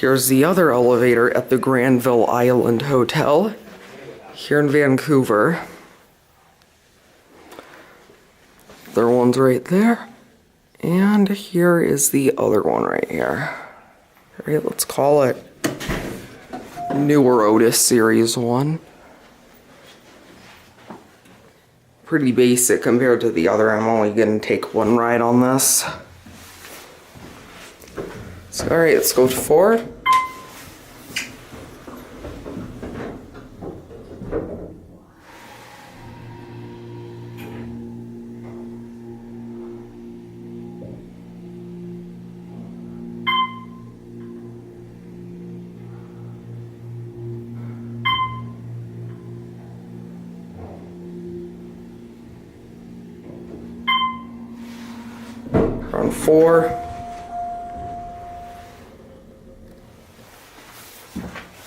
Here's the other elevator at the Granville Island Hotel here in Vancouver. There one's right there. And here is the other one right here. All right, let's call it newer Otis Series 1. Pretty basic compared to the other. I'm only gonna take one ride on this. So, all right, let's go to 4. On 4.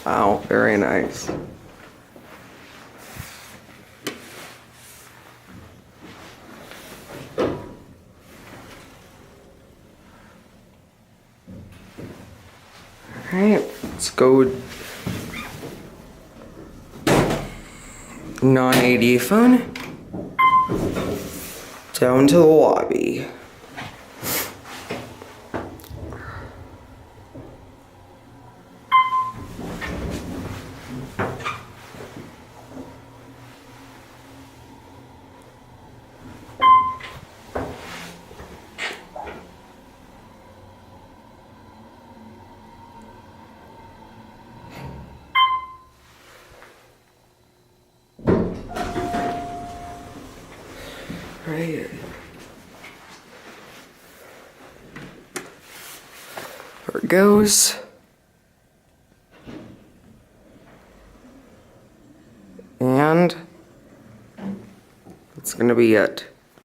Wow, very nice. Alright, let's go non-AD phone down to the lobby. Right. There it goes. And that's gonna be it.